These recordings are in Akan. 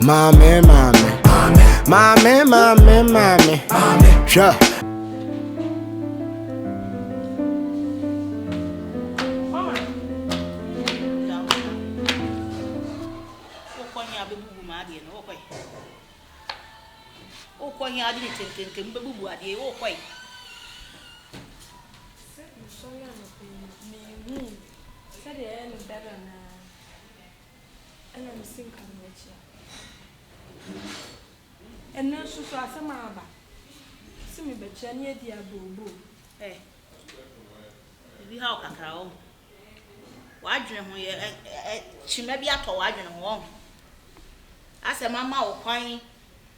Mommy, sure. I didn't think Babu Adi or quite. Said the end of better now. And I'm sinking with you. And no, so far, some other. See me, but Jenny, dear boo. Eh, we how cacao. Why dream we she may be at a wagon home. I said, Mamma, or crying,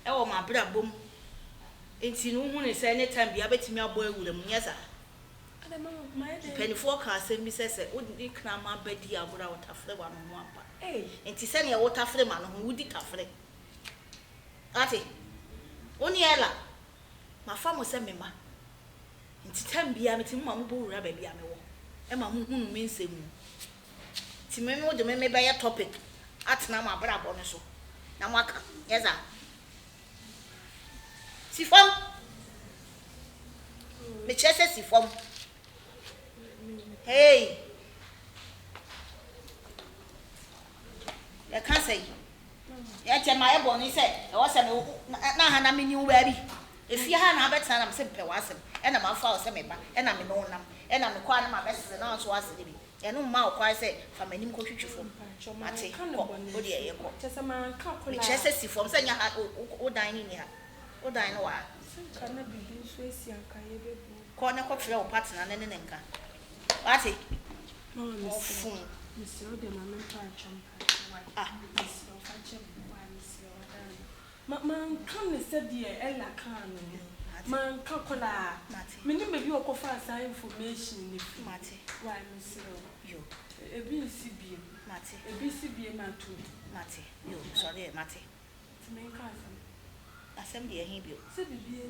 oh, my brother boom. It's in whom is any time be able to me a boy with them, yes, sir. Penny forecast and Mrs. Wouldn't be cram my bed here without a flavor on one part. Eh, and to send a water frame man who would it afraid. Ati, only Ella, my farm was send me ma. And to tell me, I'm a Mamma Boo Rabbit, and my moon means him. To me, what the me by a topic at Nama Braboneso. Namaka, yes, sir. Sifon. Me chese sifon. Hey. Ya kan say. Ya che my ebon ni say, e wo say me na ha na me nyu baby. If you ha na beta na me se pe wasem. E na ma fa o se me ba. E na me no nam. E na me kwa na ma bese na so ase de bi. E no ma o kwa say fa manim ko twitwifo. Ate. O de ye ko. Chese man ka kola. Me chese sifon say nya ha o dan ni ha. O dan no wa. Kana bibi so esi anka ye bebu. Ko na ko frɛ o partner na ne nka. Wati? No, Miss Odia mama champa. Ah, Miss Ofache wa Miss Odan. Man kan ne said ye Ella kan. Man ka kola. Me ni bebi okofa sa information ni Mati. Why Miss Yo. Ebi CB. Mati. Ebi CB man too. Mati. Yo, sorry, Mati. Me ka asem de ehin bio se bibie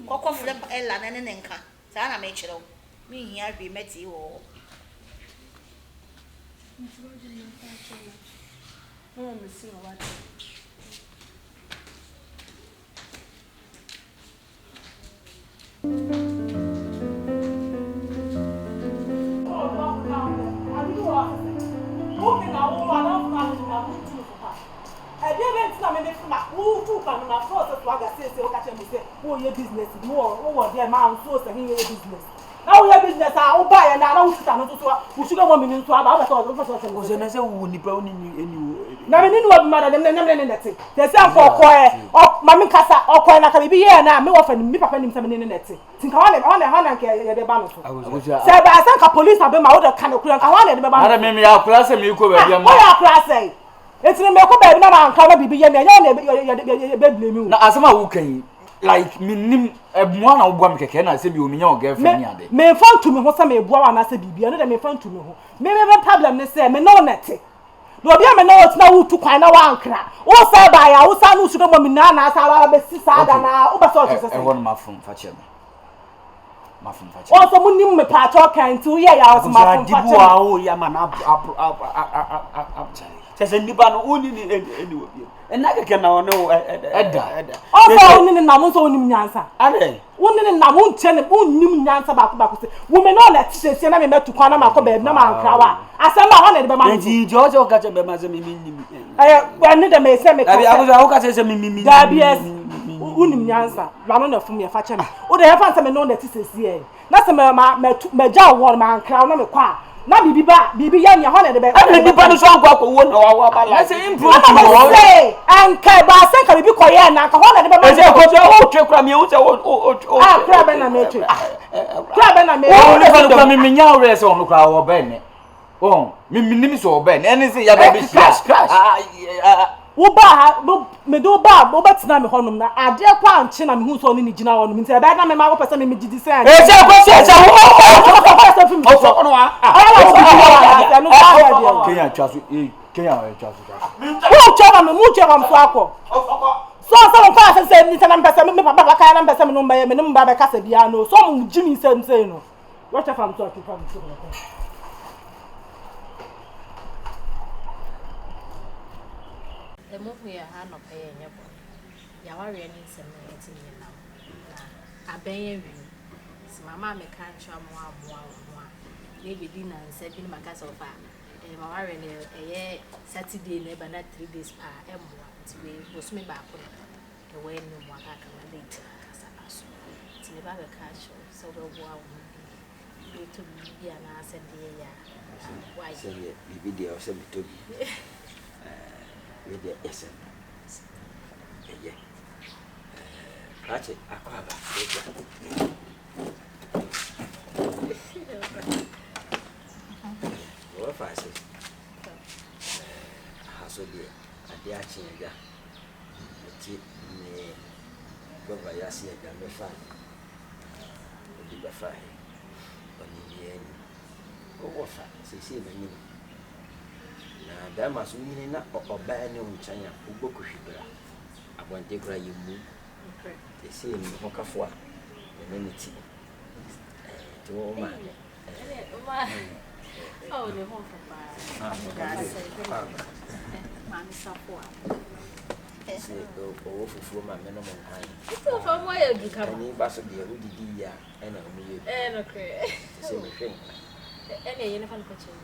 kokko frem ella na ne nka sa na me kire wo me hia hwe meti wo no me see what business more there man so say he business now we business ah buy na na usuta no so we sugar one minute so about so so na say we nipa oni any na me ni no mother dem na me nete they say for koe mama kasa okoe na ka bibi ye na me wo fa ni mi papa nim say me ni nete tinka wana nke ye de ba no so say ba say ka police abema wo de ka no kura ka wana de be ba na me ya kura say me ko ba bia ma ya kura say etini me ko ba bi na ma nka na bibi ye me nya na be blame na asema wo kan like minim ebua na wo me keke na say bi o minya o girlfriend ni ade me fan to me ho say me ebua wa na say bibia no de me fan to me ho me problem ne say me no nete no obi me no otina wo tu kwan na wa ankra wo say ba ya wo sa no suga mo mi na na sa wa be sisa da na wo be so to say e won ma fun fa che o so munim me pa to kan tu ye ya o so ma fun fa che dibu a o ya ma na say nipa no oni ni wo bi na keke na wono eda o so oni ni na mo so oni nyansa ade woni ni na mo nche ne onnim nyansa ba ko se wo me no let se na me metu kwan na ma ko ba na ma ankra wa asema ho na de be ma nti jojo ka che be ma se mi nim ni de me se me ka abi abuzo ka se mi da bs unim nyansa ba no na fum ye fa che me o de he fa se me no let se se na se me ja wo ma ankra na me kwa na bibi ya nya ho na de be bibi no so anko wo na wa ba la say improve say anka ba say ka bibi koye na ka ho na de be ma say ko o twe kra me o say o kra be na me twe kra be na me o le fa me nya o re say o kra wo be ne o me nim so be ne any say ya ba be crash wo ba ha me do ba wo ba tina me honum na ade kwa anche na me hu so ni gina honum nti e ba na me ma ko pese me gidi say e se ko se wo no wa Kenya chasu Kenya chasu wo chama me mu chama mso akọ so so ko se ni tana mpese me papa ba ka na mpese me no mba ye me no mba be kasa bia no so mu jimi say no what if I'm talking from so The move we are not paying your boy. Yawari and some now. I beg you. Mamma may can't show more. Maybe dinner and 7 my gas of fire. And my a Saturday, never not 3 days. We was me back the way no more I can later. It's never a cash, so the wow. You to be an answer, dear. Why, say, video, send me to with the essence. Yeah. Catch it, I call what I say? So dear, I dare change that. Me go by Yassi and me fine. Be the fire. But in the end, go off, see me. Now, there must mean not or buy any in China who go to Shibra. I want to cry you move. They say in Mokafua, the minute. To all man. Oh, the home for Mammy support. Say, oh, for my minimum time. So, from where you come, any bus of the Rudy, and me, and a cray. say me thing. Any uniform coaching.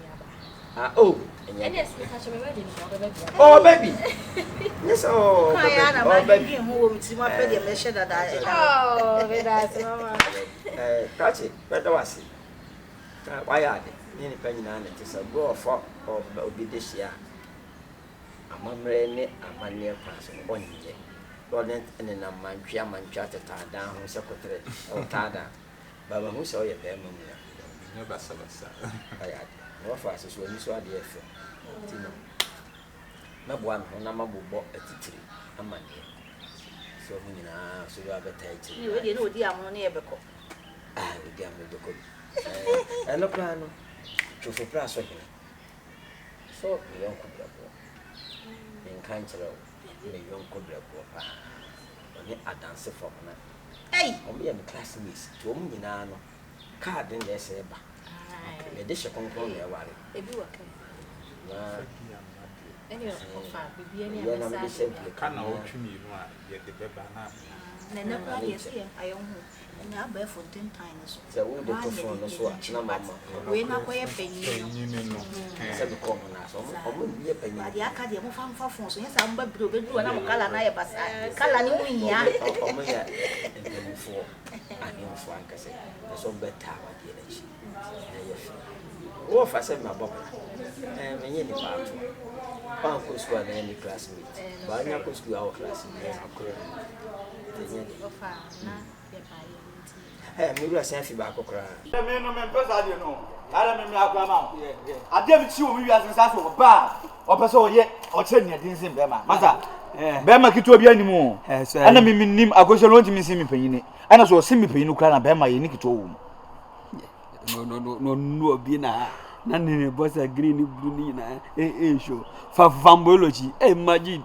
Oh, And yes, we catch a wedding. Oh, baby. Yes, oh, baby, who see my baby measure that I. Oh, that's Mama. Catch it, better was it. Why are they? Any penny on it is a go for be this year. A mamma, a man near pass on ye. Rodent and then a man, German charter down, secretary, or Tada. Baba, who saw your family? Never saw us. I had. No fast as when you saw the effort. My one, Namma bought a titri, a man. So, so you have a tight. You really know the ammonia beco. Ah, we damn the cook. And no plan to for plus of him. So, the young could in Cancello, the young could have only a dancer for her. Hey, only a classmates to whom you know. Card in there, say, the dish of control their worry. If you work, any of be any of the same. Cannot to me, yet the paper now. Never yes, I own now bear for 10 times. So, we don't go for no swatch, no mamma. We're not quite a penny. Said the common as I wouldn't be a penny. The Academy of Farm for phones, yes, I'm but blue, and I'm color, and I have a color in me. And for Frank, I said, that's all better, my dear. Oh, if I said my bubble, and any part. Uncle School and any classmate. But I'm not school our classmate. Hey, maybe I sent you back a cry. I mean, no man, I don't know. I don't mean, I didn't see you as a of a bar or person yet or sending a decent Bema. Mother, Bema Kito be anymore. And I mean, him, I go so long to miss him in and I saw Simi Pinuka Bema in Nikito. No, Bina. Nani boss a green blue na show for fambology imagine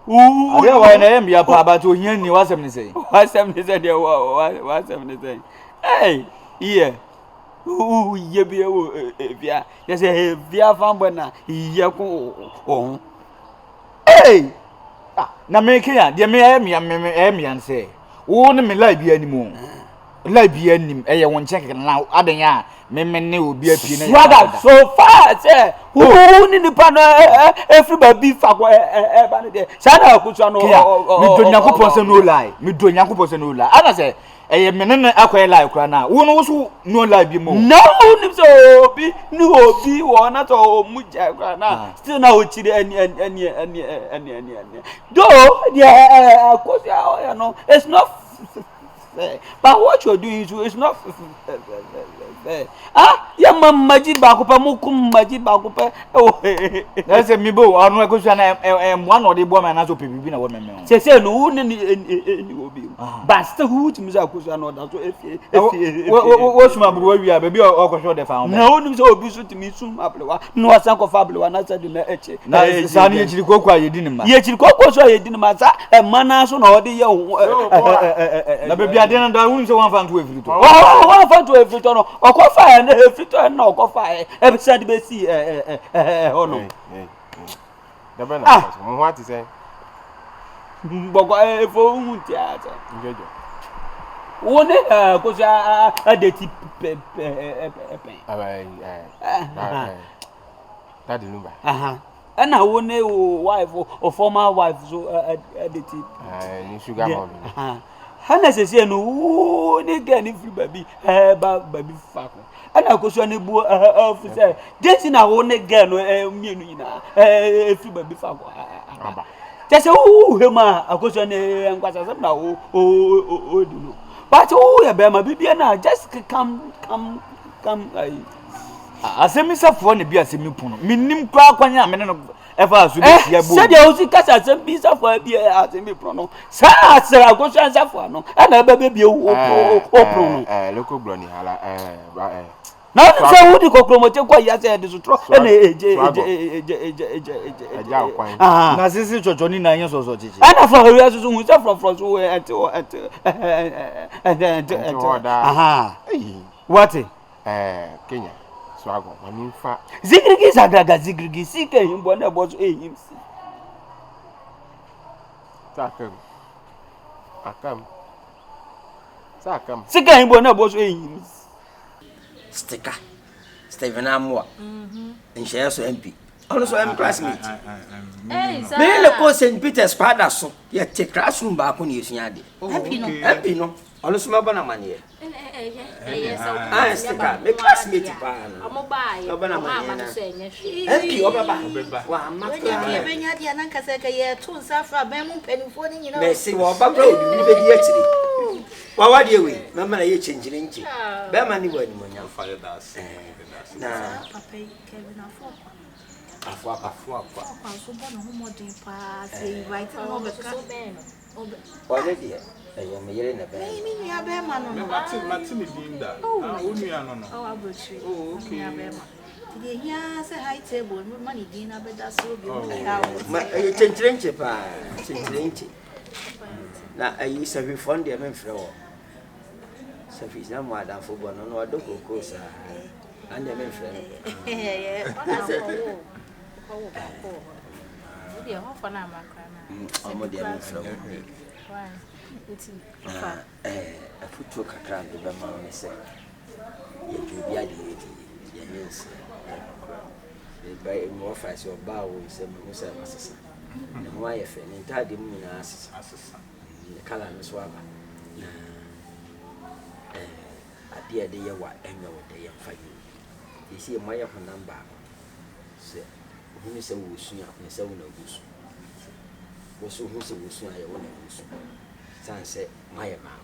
ooh why na am ya pa ba to hian ni wasem ni say wasem ni say wasem ni say hey yeah ooh ye bi o bia ye say bia fambo na ye ko on hey na me ke ya de me am ya say wo ne me live bi animu live bi anim e ye won check na adan ya me ne obi apie na swagger so far say who ni nipa no everybody fa ko ba ne de sana akuso no mi do Nyankopon se no lie mi do Nyankopon se no lie ana say e me ne akoy lie kra na wo no so no lie bi mo no ni so obi ni obi wo na to mu ja kra na still na o chiri ani do the akuso you know it's not but what you're doing is not ya Majid Bakupa mukum Majid Bakupa oh that's a me bo onu ekosu na one or the boy man aso pebibi na wo me say no ni obi but still who to me akosu na that so wo suma buru wi a baby okosho de fa no ni so obi so timi sum ablewa no asan ko fa ablewa na sadi na eche na sani ye chiri kokwa ye di ni ma ye chiri kokwa so ye di ni ma sa e mana so na odi ye na baby ade na da hu so wan fa nto efirito wan fa nto efirito no okofa na efirito na okofa e be sadi be si oh no the brother what is say Bogo for theater. One kosa adeti That number. And I won a wife or former wife so adeti Sugar mom. Hana say no ne get any free baby baby fuck. And I go so any bo officer this na won girl no mienu na free baby fuck. Just who him I go so any nkwasa sem na o do no. But oh ya be ma bibia na just come asemi safo na bi asemi puno minnim kwa kwanya me no ever so be ya bo said you see kasa asemi safo bi asemi puno no sa asera go so safo no na be bi o puno local brony hala na so who di kokromote kwa ya say de so tro na eje na sisi chocho ni na yen so chichi ana for area so hu say from so what Kenya swago mami fa zigrigi sagraga zigrigi sike himbo na bozo ehim si akam sike himbo na bozo ehim sticker Stephen Amwa nhyɛ so MP ɔno so M classmate me le ko St Peter's Pada so ye te classroom ba ko ne yesua de MP no ɔno so mabɔ na mane sticker me classmate pa no mabɔ na mane MP obeba wa amaka benya dia nan kasa ka ye to nsafra ban mu panifo ni nyina me se wo ba bra obi ni be di akiri wa wa de we mama na ye chenjire nche be ma ni wani monya Fire das. na papa Kevin afọ afọ kwa so bo no homodin pa say right no be ka ɔne deɛ ɛyɛ me yere na bɛn mi nua be ma no Martin Dinda. Onua no no. abotri okay be ma the here say high table me money din na be da so bi mo ka ma ɛyɛ chenchirenche pa chenchirenche na ɛyɛ safi fond deɛ me mfrɛ wɔ safi na mo adamfo bɔ no no ɔdɔ kokoo saa ande me mfrɛ ɔmo deɛ me mfrɛ wɔ afutuo kakra de bɛma wo ne sɛ yɛdwe bi ade yɛnyɛ nsi ɛbɛyɛ mu ɔfa sɛ ɔbaa wo nsɛm mu sɛ masesa ne ho ayɛ fɛ ne ntade mu nyinaa asesa ne kala no so aba na adeɛ de yɛ wa ɛnyɛ wo de yɛmfa yi yɛsi yɛ moayɛ ho namba sɛ ohunu sɛ wo su a ne sɛ wo na wo su wo so hu sɛ wo su a yɛ wo na wo su san sɛ moayɛ maa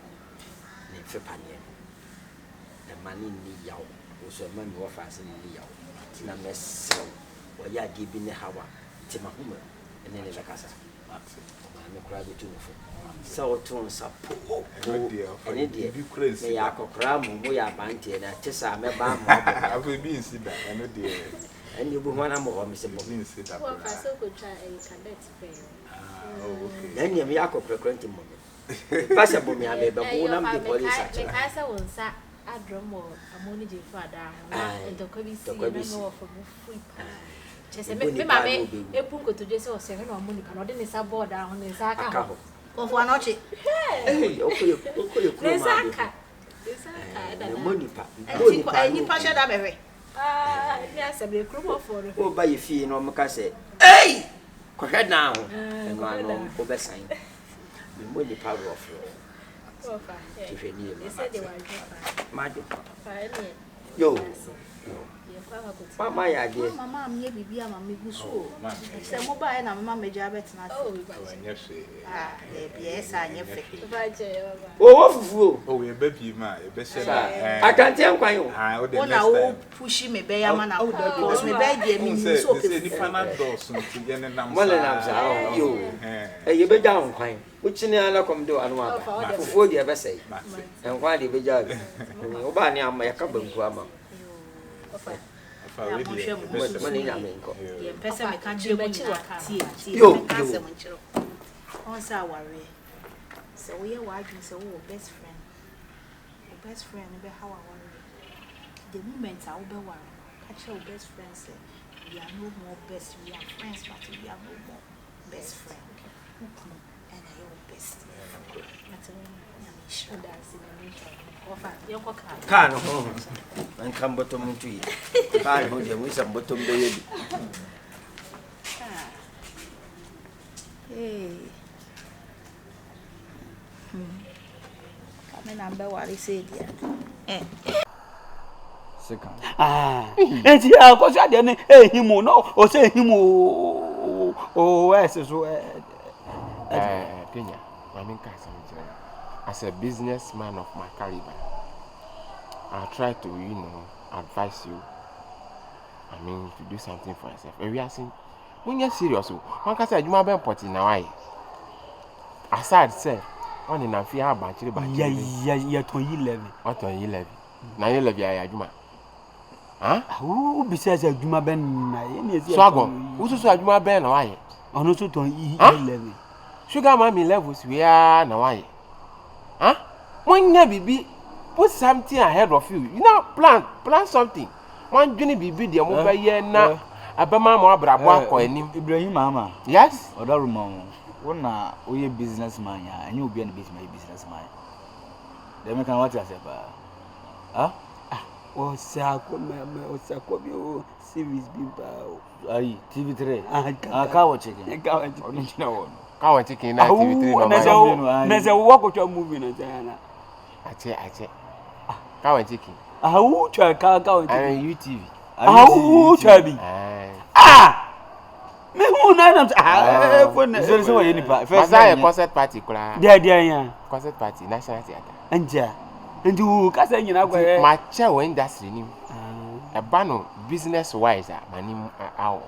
ne mfe paneɛ na mane nni yaw wo so ma me wɔfa sɛ nni yaw nti na mɛsɛw wɔyɛ adeɛ bi ne hawa nti mahoma ɛne ne bɛkasa me kora bɛtu no fo sɛ woto nsa po ɛne deɛ meyɛ akɔkora mo yɛ abanteɛ na te sɛ a mɛbaa ma Afi bi nsi da. Ɛno deɛ. ɛne bu ho na mo hɔ me sɛ bɔ Bi nsi da. ɛne meyɛ akɔkorakora nti mmɔ me pa sɛ bɔ me a mebɛbo na mede police akyerɛ mekasa wo nsa adrom wɔ amoni gye fa da ho na ndɔkwa bi si na no wɔ fa mu free pa chese me mame epu nkotodwe sɛ ɔsɛ na ɔmo nipa na ɔde ne sa board a ho ne nsa aka ho kofo anoche okoye ne nsa kuma aka da mo nipa nipa hye da bɛhwɛ ne asɛbe krumo fo no o ba ye fie no meka sɛ ei kɔhwɛ na ho ɛno ano o bɛsan me mo nipa rɔfro kofa hwɛ ni e sɛ de wadwo ma do pa ne yo ye kwa ha koti mama ya de mama am ye bibia ma me guso se mo ba na mama meja betena oh Ɛnyɛ hwee. e bia esa anye fe ba je o wo fufuo Oh, we baby ma, e be share akante nkwan yo Ah, the ona next wo time. pushi me be ya ma na cause me be dia me ni so Say ke ni panadol so ti ye ne nam. mo le nam sa yo ye be ja nkwan wo chine ala kom do anu aba fufuo de be sɛ nkwan de be ja o ba ni ama ya ka banku ama Fa we dey. mo ni nya me nko ye pese me ka chire mo nyina tie Yo, me ka yo. se mo chire on sa ware se wo ye wa adwin se wo best friend be how I worry the moment I will be worry catch your best friend say we are no more best we are friends but we are no more best friend and Car no home. And come bottom to it. Car hold you with some bottom baby. Hey. Come number what he said yeah. Second. And see, of course, I didn't him no, or say him oh, Kenya, as a businessman of my caliber, I'll try to, advise you. To do something for yourself. We are saying, when you're serious, one can say, you might be putting now. Aside, say, one in a fear about you, but yeah, 2011. What on 11? 9/11, yeah, Juma. Huh? Who besides a Juma Ben? Swagon, who's also a Juma Ben? Why? On also 2011. Sugar mommy levels, we are now. Huh? When you be put something ahead of you, plan something. One journey be the mobile year now. Abama more brabo or any Ibrahim Mama. Yes? Or that room. One we a businessman, and you'll be a businessman. Then we can watch us. Huh? Oh, Sako, series people. Aye, TV3. I can't chicken. I don't know. Cow chicken, TV3. There's a walk with your movie, Diana. I check. Cow chicken. How to a car going And UTV. How to be? Me who not For any part. First, I a concert party. Yeah. Concert party, National Theatre. And you can't say you know where my chair industry. A banner business wise, my name out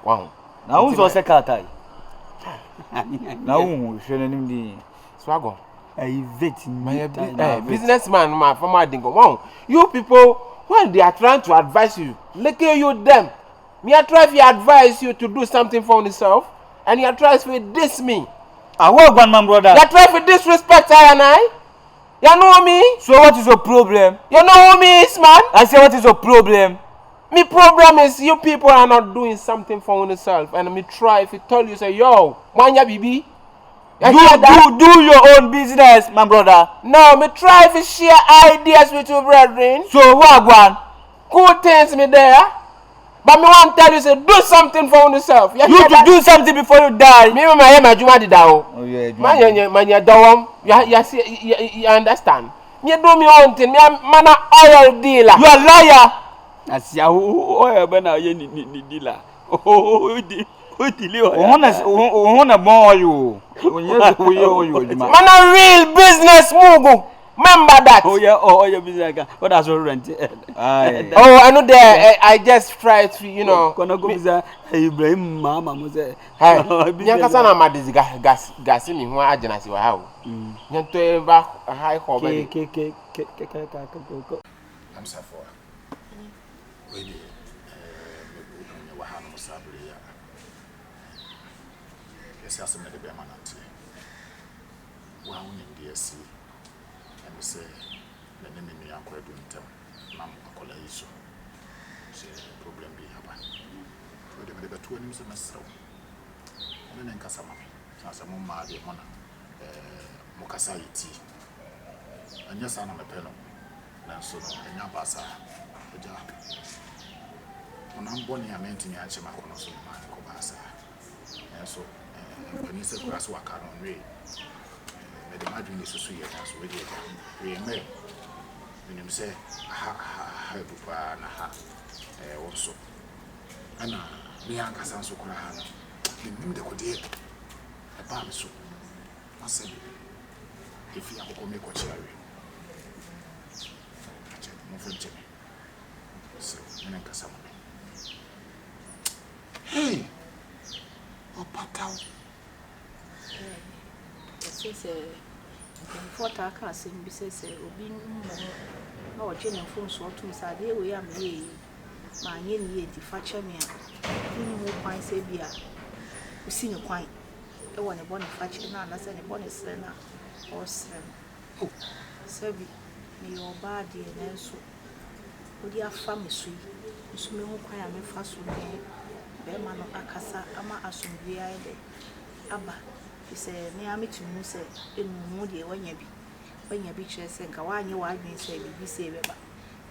wow. Now who's also car? Now, shouldn't the Swagon. My businessman, my former dingo. Wow, you people, when they are trying to advise you, look at you them. Me I try to advise you to do something for yourself, and you try to diss me. I work one man brother. You try to disrespect I and I. You know me? So what is your problem? You know who me is, man? I say what is your problem? Me problem is you people are not doing something for yourself, and me try if you tell you say yo, manya bibi. Do your own business, my brother. No, me try to share ideas with your brethren. So what one? Good things me there. But me want to tell you say do something for yourself. You to do something before you die. Me my juma di dawo. Oh yeah. Man dawam. You understand? Me do me own thing. Me man a oil dealer. You a liar. I see how oil ben a ni dealer. Oh dealer. Wanna more you. Man a real business mugu. Remember that. Oh yeah, business guy. What does you rent? I know there. I just try to, Gonna go visit Ibrahim Mama Mose. Hey, Yankasa na madizi gasi mi ho agena si wa ha o. Nyanto eba high hobe. I'm Safwa. Really, me wa ha no sabri ya. Yes, as me de be manante. Wa hu ni DSC. And say the name me akwa do ntem. Nam akola iso. Say problem bi haba. So de be to anim se mesrew. Ene nkasa ma. Sasa mo ma de mona mo kasa yiti. Anya sana me pelo. Nanso no enya basa. Eja. Onam boni amenti ni ache makono so ma ko basa. Nanso pani se kuraso waka no nwe. Me de madwin ni susu ye nanso we de we me. Minim se ha bu pa na ha wonso. Ana me ankasa nso kura ha no. Nim de ko de e ba me so. Asabi. If you have a make cherry. So, hey, oh, Patao. Yes, before Taka sing, says, Obi, no, Jenny phone so to Miss Ade, we am ye, my ye, the fatcher me. You quite say, Bia, you see no quite. I want a bonnet fatcher, and I said a bonnet slender or slim. Oh, Sebi, me your body and then so. Would you have family sweet? You swim quite a fast with me. Bear man of Akasa, Ama Asum, Abba, He said, "Near me to Musa, in Moody, when you be chess and Kawan, you are being say, be saved.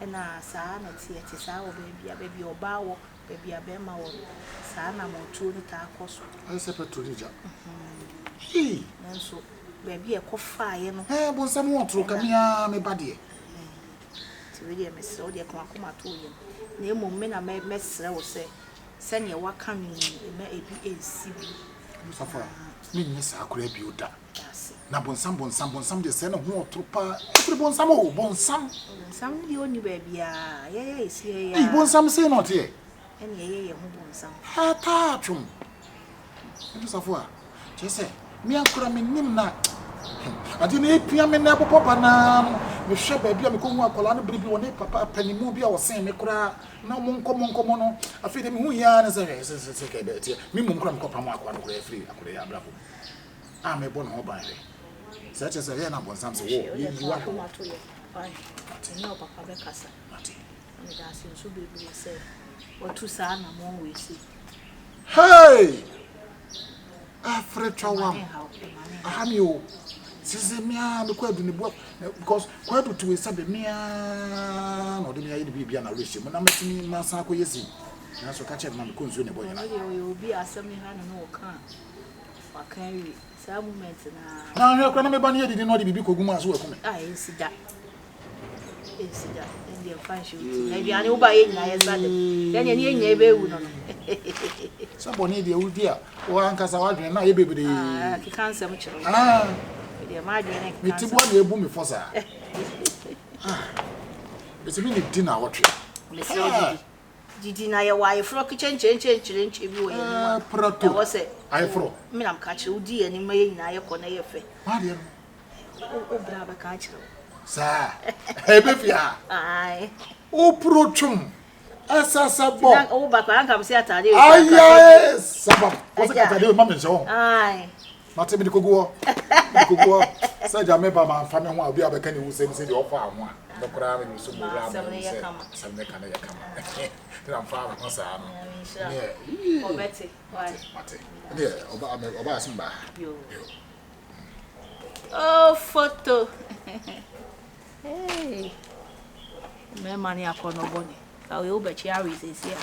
And I saw not see it is our baby or bow, baby a bema or Sana more true the tacos. I separate to the job. Hey, And so, baby a coffee, and eh, but someone through Camilla, me body. to really miss all the Kwakuma to him. Near moment I may mess, I will say, send your work coming in a BACB. Musafa, me miss a crab you da. That's it. Na bonsam de send more tropa. Every bonsam. Some the only baby, yeah, is here. Hey, bonsam say not here. And yeah, who wants some. Ha ta chum. Musafa, just say, me and Kura nim na. I didn't pay me na papa na. Me share baby me ko hu akola na bribi woni papa panimu bia wo sen me kura na monko no afide me hu ya na se ke be tie me mum kura me ko pam akwa no kura free akura ya brabo a me bo no ban re se che se ya na bon sam se wo yi wa Kuma to ye. Why? No papa be kasa. ati Me da se so baby say. What to sa na mo we see. hey afretwa wam ahami o sisi mia me kwa du ne bo because kwa du to say be mia no de mia yi bibia na reach mo na metimi na san ko yesi na so ka che na me ko nzu ne bo yana You be assembly hand no can. Wakan wi. Sa moment na hwe kwa na me ba ne yedi no de bibi ko gumu aso akume ah insida. Insida. And the function. Na bia ne uba ye nyina ye sade. Then ye nyina ebe wu no. so bo ne de udi a wo ankasa wadwen na ye bebede Ah, ki kan sem chiro. ah The imagine me can. tibo na ebu me fosa ah ese mi ni dinner wotwe Me say didi na ye wa ye fro kitchen bi wo ye ah ni. prato Wo say ai fro me nam ka chiro di ye ni ma ye nyina ye ko na ye fe. ma de O bra ba ka chiro. sa ebe fia Ai. o prochum asasa bo Na o ba kwa nka msi atade o. aye sabab o se ka tade o ma me nso Ai. mate me koguo sa ja me ba ma fa me ho a obi abeka ne wu se de ofa ho a no kra me so mo ra Sam ne se ye kama. sam ne kana ye kama tira mfa ho sa no Insha. ne O beti. Why? mate ne oba asimba Yo. Oh, photo. Hey. Me mani akono boni. Ka we obechi ari sisi a.